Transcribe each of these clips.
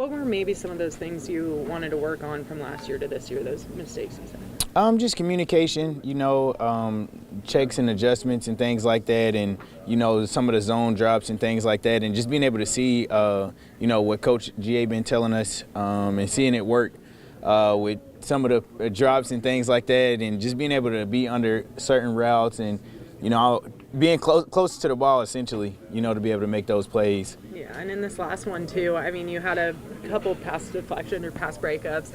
What were maybe some of those things you wanted to work on from last year to this year, those mistakes you said? Just communication, checks and adjustments and things like that, and, some of the zone drops and things like that, and just being able to see, what Coach GA been telling us and seeing it work with some of the drops and things like that, and just being able to be under certain routes and, being close to the ball, essentially, to be able to make those plays. Yeah, and in this last one, too, I mean, you had a couple pass deflection or pass breakups.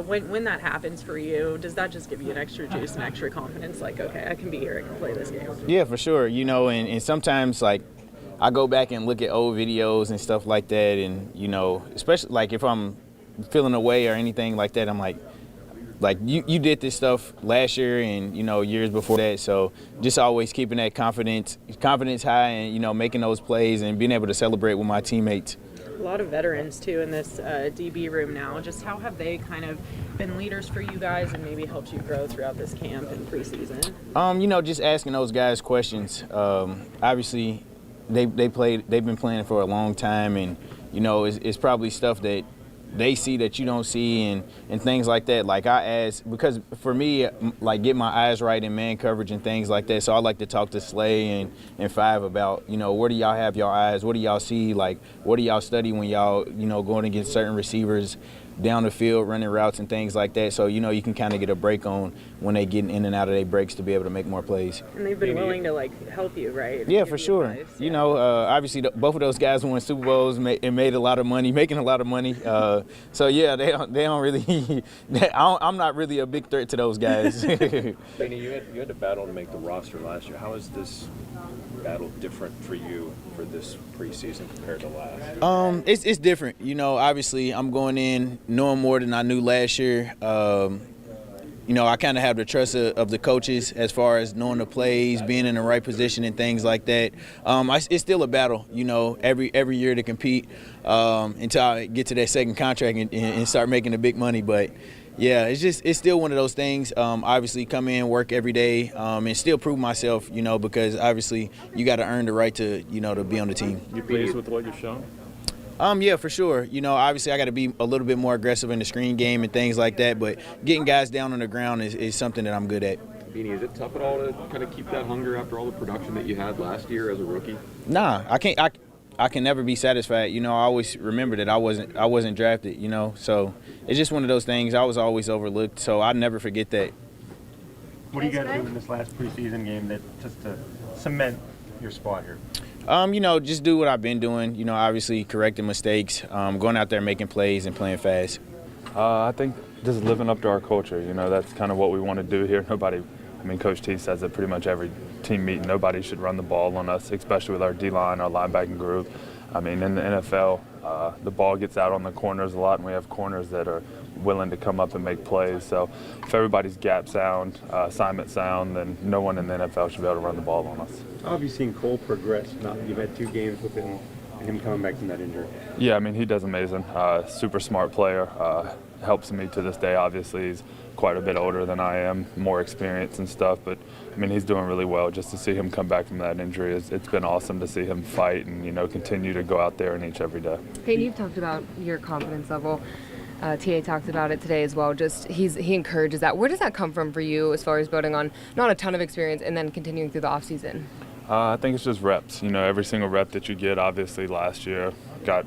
When that happens for you, does that just give you an extra juice and extra confidence? Like, okay, I can be here, I can play this game. Yeah, for sure. And sometimes, like, I go back and look at old videos and stuff like that, and, especially, like, if I'm feeling away or anything like that, I'm like you did this stuff last year and years before that, so just always keeping that confidence high and making those plays and being able to celebrate with my teammates. A lot of veterans too in this DB room now. Just how have they kind of been leaders for you guys and maybe helped you grow throughout this camp and preseason? Just asking those guys questions. Obviously they've been playing for a long time, and it's probably stuff that they see that you don't see and things like that. Like I ask, because for me, like get my eyes right in man coverage and things like that. So I like to talk to Slay and Five about, where do y'all have your eyes? What do y'all see? Like, what do y'all study when y'all, going against certain receivers down the field, running routes and things like that. So, you can kind of get a break on when they get in and out of their breaks to be able to make more plays. And they've been willing to, help you, right? Yeah, for sure. Advice. Yeah. Obviously, both of those guys won Super Bowls and made a lot of money, making a lot of money. So, yeah, they don't really I'm not really a big threat to those guys. Benny, you had to battle to make the roster last year. How is this battle different for you for this preseason compared to last? It's different. Obviously, I'm going in knowing more than I knew last year. I kind of have the trust of the coaches as far as knowing the plays, being in the right position and things like that. It's still a battle, every year to compete until I get to that second contract and start making the big money. But, yeah, it's still one of those things. Obviously, come in, work every day, and still prove myself, because obviously you got to earn the right to, to be on the team. You pleased with what you've shown? Yeah, for sure. Obviously I got to be a little bit more aggressive in the screen game and things like that, but getting guys down on the ground is something that I'm good at. Beanie, is it tough at all to kind of keep that hunger after all the production that you had last year as a rookie? Nah, I can't. I can never be satisfied. I always remember that I wasn't drafted. So it's just one of those things. I was always overlooked, so I never forget that. What do you got to do in this last preseason game just to cement your spot here? Just do what I've been doing. Obviously correcting mistakes, going out there making plays and playing fast. I think just living up to our culture. That's kind of what we want to do here. Coach T says it pretty much every team meeting. Nobody should run the ball on us, especially with our D-line, our linebacking group. In the NFL, the ball gets out on the corners a lot, and we have corners that are willing to come up and make plays. So if everybody's gap sound, assignment sound, then no one in the NFL should be able to run the ball on us. How have you seen Cole progress? You've had 2 games with him coming back from that injury. Yeah, he does amazing. Super smart player. Helps me to this day. Obviously, he's quite a bit older than I am, more experience and stuff. But he's doing really well. Just to see him come back from that injury, it's been awesome to see him fight and continue to go out there and each every day. Peyton, you've talked about your confidence level. TA talked about it today as well. Just he encourages that. Where does that come from for you as far as building on not a ton of experience and then continuing through the off season? I think it's just reps. Every single rep that you get. Obviously, last year got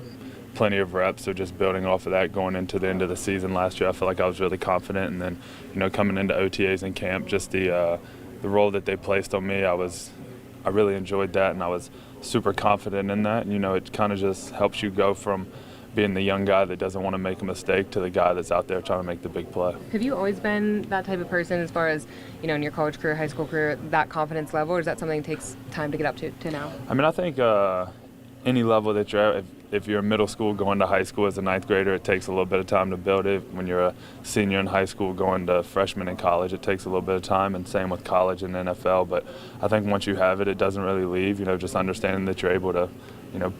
plenty of reps, so just building off of that going into the end of the season last year, I felt like I was really confident. And then, coming into OTAs and camp, just the role that they placed on me, I really enjoyed that, and I was super confident in that. It kind of just helps you go from being the young guy that doesn't want to make a mistake to the guy that's out there trying to make the big play. Have you always been that type of person as far as, in your college career, high school career, that confidence level, or is that something that takes time to get up to now? I think any level that you're at, if you're in middle school going to high school as a 9th grader, it takes a little bit of time to build it. When you're a senior in high school going to freshman in college, it takes a little bit of time, and same with college and NFL. But I think once you have it, it doesn't really leave. Just understanding that you're able to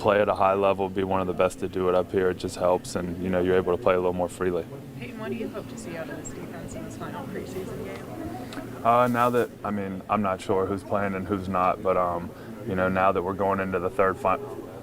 play at a high level, be one of the best to do it up here, it just helps, and you're able to play a little more freely. Peyton, what do you hope to see out of this defense in this final preseason game? Now that, I'm not sure who's playing and who's not, but now that we're going into the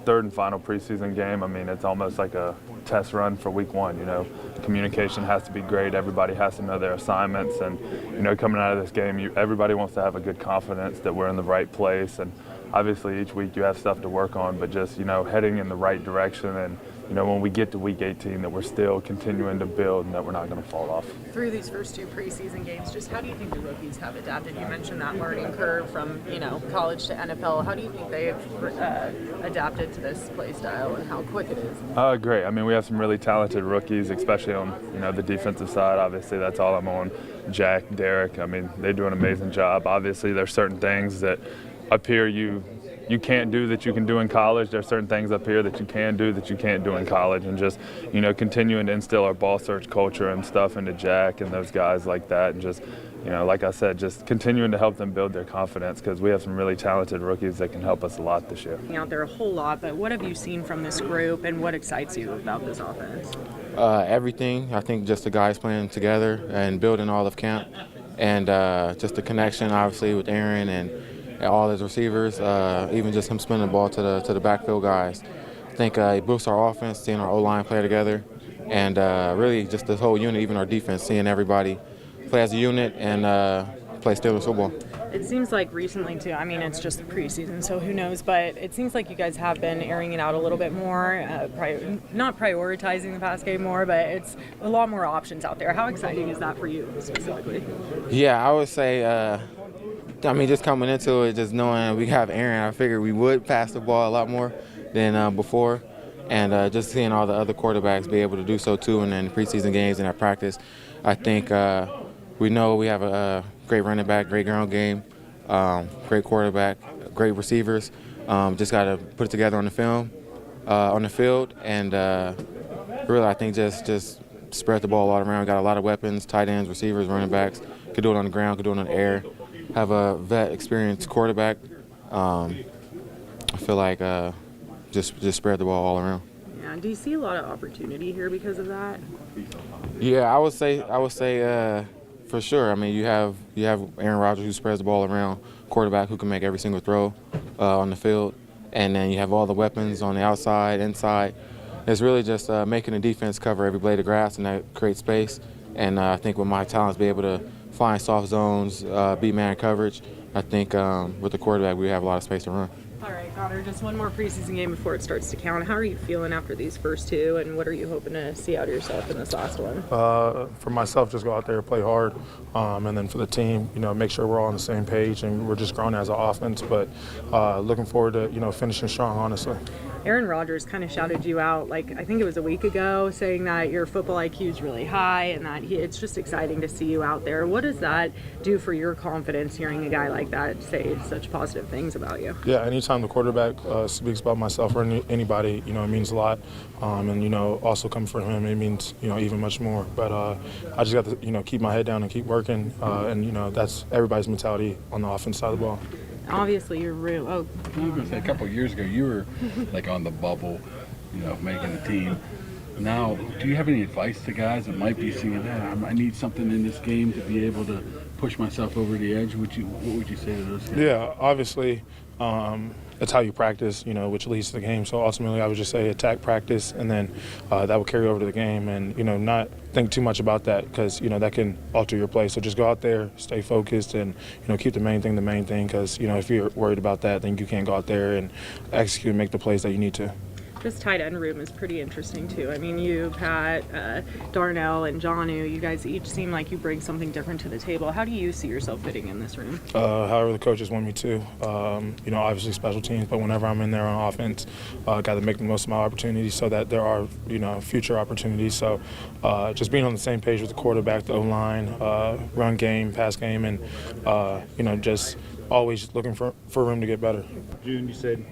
third and final preseason game. I mean, it's almost like a test run for week one, you know. Communication has to be great. Everybody has to know their assignments. And, you know, coming out of this game, everybody wants to have a good confidence that we're in the right place. And obviously each week you have stuff to work on, but just, you know, heading in the right direction. And, you know, when we get to week 18, that we're still continuing to build and that we're not going to fall off. Through these first 2 preseason games, just how do you think the rookies have adapted? You mentioned that learning curve from, you know, college to NFL. How do you think they've adapted to this play style and how quick it is? Great. I mean, we have some really talented rookies, especially on, you know, the defensive side. Obviously, that's all I'm on. Jack, Derek, I mean, they do an amazing job. Obviously, there's certain things that up here you can't do that you can do in college. There's certain things up here that you can do that you can't do in college, and just, you know, continuing to instill our ball search culture and stuff into Jack and those guys like that, and just, you know, like I said, just continuing to help them build their confidence, because we have some really talented rookies that can help us a lot this year. Out there a whole lot, but what have you seen from this group and what excites you about this offense? Everything. I think just the guys playing together and building all of camp, and just the connection, obviously, with Aaron and all his receivers, even just him spinning the ball to the backfield guys. I think it boosts our offense, seeing our O-line play together, and really just this whole unit, even our defense, seeing everybody play as a unit and play Steelers football. It seems like recently, too, I mean, it's just the preseason, so who knows, but it seems like you guys have been airing it out a little bit more, not prioritizing the pass game more, but it's a lot more options out there. How exciting is that for you specifically? Yeah, I would say, I mean, just coming into it, just knowing we have Aaron, I figured we would pass the ball a lot more than before, and just seeing all the other quarterbacks be able to do so too, and then preseason games and at practice, I think we know we have a great running back, great ground game, great quarterback, great receivers. Just got to put it together on the film, on the field, and really I think just spread the ball all around. We got a lot of weapons, tight ends, receivers, running backs. Could do it on the ground, could do it on the air. Have a vet, experienced quarterback. I feel like just spread the ball all around. Yeah, do you see a lot of opportunity here because of that? Yeah, I would say for sure. I mean, you have Aaron Rodgers, who spreads the ball around, quarterback who can make every single throw on the field, and then you have all the weapons on the outside, inside. It's really just making the defense cover every blade of grass, and that creates space. And I think with my talents, be able to find soft zones, beat man coverage. I think with the quarterback, we have a lot of space to run. All right, Connor, just one more preseason game before it starts to count. How are you feeling after these first 2, and what are you hoping to see out of yourself in this last one? For myself, just go out there, play hard, and then for the team, you know, make sure we're all on the same page and we're just growing as an offense. But looking forward to, you know, finishing strong, honestly. Aaron Rodgers kind of shouted you out, like, I think it was a week ago, saying that your football IQ is really high and that it's just exciting to see you out there. What does that do for your confidence, hearing a guy like that say such positive thjust about you? Yeah, anytime the quarterback speaks about myself or anybody, you know, it means a lot. And, you know, also coming from him, it means, you know, even much more. But I just got to, you know, keep my head down and keep working. And, you know, that's everybody's mentality on the offense side of the ball. Obviously, you're real. I was going to say, a couple of years ago, you were like on the bubble, you know, making the team. Now, do you have any advice to guys that might be seeing that? I need something in this game to be able to push myself over the edge. What would you say to those guys? Yeah, obviously, it's how you practice, you know, which leads to the game. So ultimately, I would just say attack practice, and then that will carry over to the game. And, you know, not think too much about that because, you know, that can alter your play. So just go out there, stay focused, and, you know, keep the main thing because, you know, if you're worried about that, then you can't go out there and execute and make the plays that you need to. This tight end room is pretty interesting, too. I mean, you, Pat, Darnell, and Jonnu, you guys each seem like you bring something different to the table. How do you see yourself fitting in this room? However the coaches want me to. You know, obviously special teams, but whenever I'm in there on offense, got to make the most of my opportunities so that there are, you know, future opportunities. So just being on the same page with the quarterback, the O-line, run game, pass game, and, you know, just always looking for room to get better. June, you said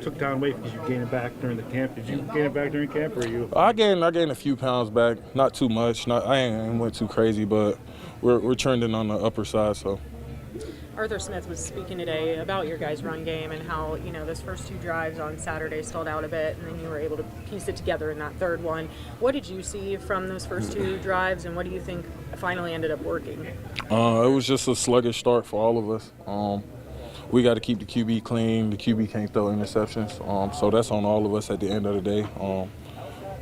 took down weight because you gained it back during the camp. Did you gain it back during camp, or you? I gained a few pounds back, not too much. I ain't went too crazy, but we're trending on the upper side. So. Arthur Smith was speaking today about your guys' run game and how, you know, those first 2 drives on Saturday stalled out a bit, and then you were able to piece it together in that third one. What did you see from those first 2 drives, and what do you think finally ended up working? It was just a sluggish start for all of us. we got to keep the QB clean. The QB can't throw interceptions. So that's on all of us at the end of the day.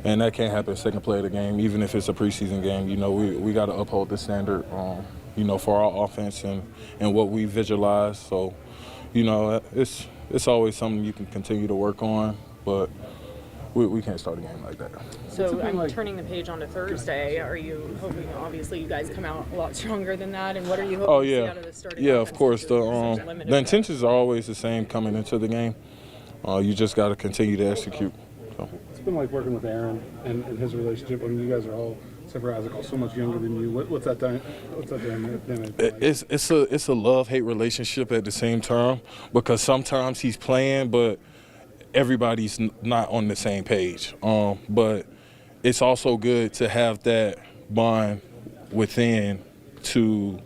And that can't happen second play of the game, even if it's a preseason game. You know, we got to uphold the standard, you know, for our offense and what we visualize. So, you know, it's always something you can continue to work on, but we can't start a game like that. So I'm turning the page onto Thursday. Are you hoping, obviously, you guys come out a lot stronger than that? And what are you hoping to see out of the starting offense? Of course. The intentions are always the same coming into the game. You just got to continue to execute. So. It's been like working with Aaron and his relationship. I mean, you guys are all, except for Isaac, so much younger than you. What's that dynamic like? It's a love-hate relationship at the same time, because sometimes he's playing, but everybody's not on the same page. But it's also good to have that bond within, to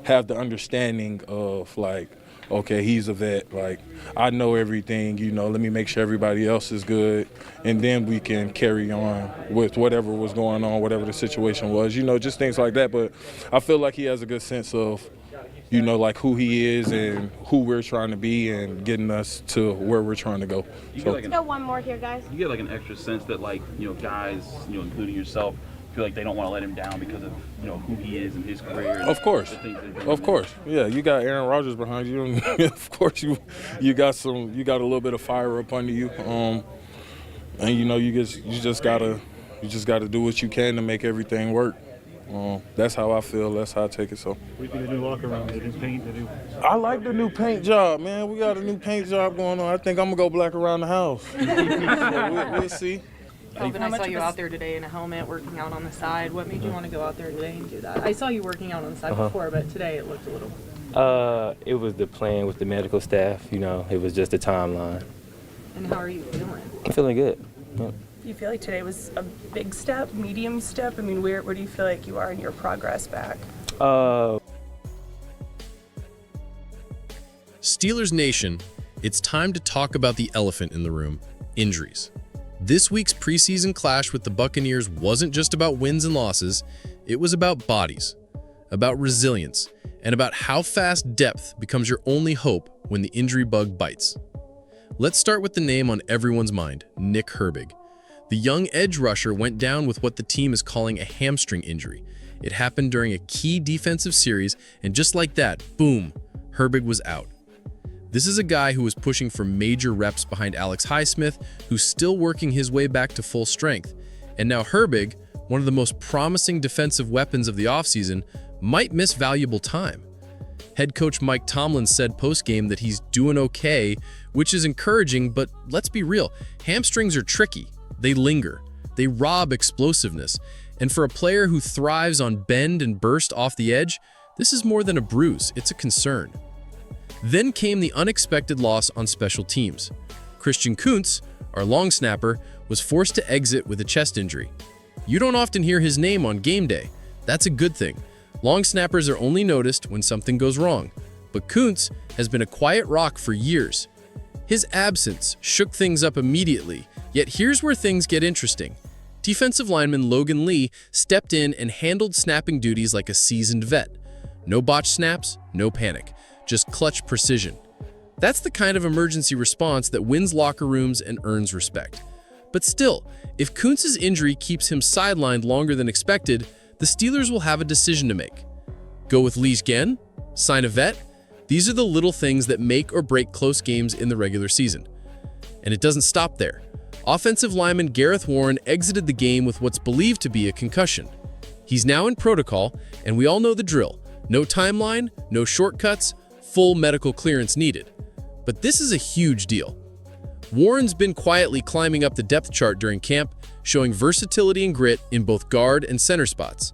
have the understanding of, like, okay, he's a vet, like, I know everything, you know, let me make sure everybody else is good, and then we can carry on with whatever was going on, whatever the situation was, you know, just things like that. But I feel like he has a good sense of, you know, like who he is and who we're trying to be and getting us to where we're trying to go. Let's go one more here, guys. You get like an extra sense that, like, you know, guys, you know, including yourself, feel like they don't want to let him down because of, you know, who he is and his career. Of course. Yeah, you got Aaron Rodgers behind you, and of course you got a little bit of fire up under you. And you know, you just gotta do what you can to make everything work. That's how I feel. That's how I take it. So. What do you think of the new locker room? The new paint? I like the new paint job, man. We got a new paint job going on. I think I'm gonna go black around the house. So we'll see. Kelvin, I saw you out there today in a helmet working out on the side. What made you want to go out there today and do that? I saw you working out on the side before, but today it looked a little... It was the plan with the medical staff, you know. It was just a timeline. And how are you feeling? I'm feeling good. Yep. Do you feel like today was a big step, medium step? I mean, where do you feel like you are in your progress back? Steelers Nation, it's time to talk about the elephant in the room, injuries. This week's preseason clash with the Buccaneers wasn't just about wins and losses, it was about bodies, about resilience, and about how fast depth becomes your only hope when the injury bug bites. Let's start with the name on everyone's mind, Nick Herbig. The young edge rusher went down with what the team is calling a hamstring injury. It happened during a key defensive series, and just like that, boom, Herbig was out. This is a guy who was pushing for major reps behind Alex Highsmith, who's still working his way back to full strength. And now Herbig, one of the most promising defensive weapons of the offseason, might miss valuable time. Head coach Mike Tomlin said post-game that he's doing okay, which is encouraging, but let's be real, hamstrings are tricky. They linger. They rob explosiveness. And for a player who thrives on bend and burst off the edge, this is more than a bruise, it's a concern. Then came the unexpected loss on special teams. Christian Kuntz, our long snapper, was forced to exit with a chest injury. You don't often hear his name on game day. That's a good thing. Long snappers are only noticed when something goes wrong. But Kuntz has been a quiet rock for years. His absence shook things up immediately, yet here's where things get interesting. Defensive lineman Logan Lee stepped in and handled snapping duties like a seasoned vet. No botched snaps, no panic. Just clutch precision. That's the kind of emergency response that wins locker rooms and earns respect. But still, if Kuntz's injury keeps him sidelined longer than expected, the Steelers will have a decision to make. Go with Lee Gen? Sign a vet? These are the little things that make or break close games in the regular season. And it doesn't stop there. Offensive lineman Gareth Warren exited the game with what's believed to be a concussion. He's now in protocol, and we all know the drill. No timeline, no shortcuts, full medical clearance needed. But this is a huge deal. Warren's been quietly climbing up the depth chart during camp, showing versatility and grit in both guard and center spots.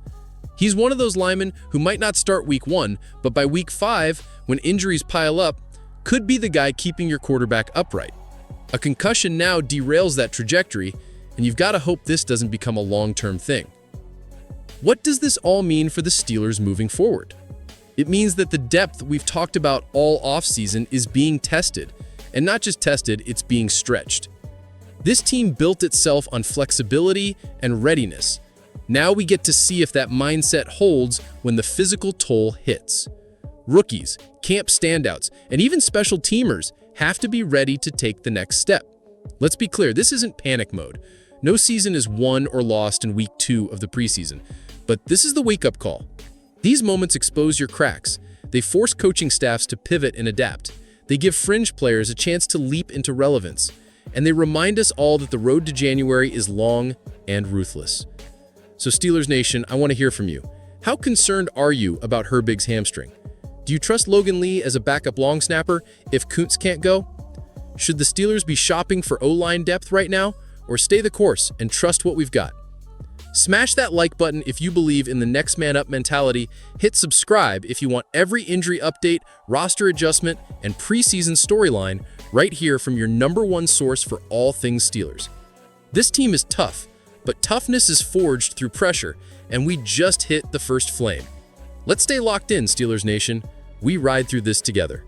He's one of those linemen who might not start week 1, but by week 5, when injuries pile up, could be the guy keeping your quarterback upright. A concussion now derails that trajectory, and you've got to hope this doesn't become a long-term thing. What does this all mean for the Steelers moving forward? It means that the depth we've talked about all offseason is being tested, and not just tested, it's being stretched. This team built itself on flexibility and readiness. Now we get to see if that mindset holds when the physical toll hits. Rookies, camp standouts, and even special teamers have to be ready to take the next step. Let's be clear, this isn't panic mode. No season is won or lost in week 2 of the preseason, but this is the wake-up call. These moments expose your cracks. They force coaching staffs to pivot and adapt. They give fringe players a chance to leap into relevance. And they remind us all that the road to January is long and ruthless. So Steelers Nation, I want to hear from you. How concerned are you about Herbig's hamstring? Do you trust Logan Lee as a backup long snapper if Kuntz can't go? Should the Steelers be shopping for O-line depth right now, or stay the course and trust what we've got? Smash that like button if you believe in the next man up mentality. Hit subscribe if you want every injury update, roster adjustment, and preseason storyline right here from your #1 source for all things Steelers. This team is tough, but toughness is forged through pressure, and we just hit the first flame. Let's stay locked in, Steelers Nation. We ride through this together.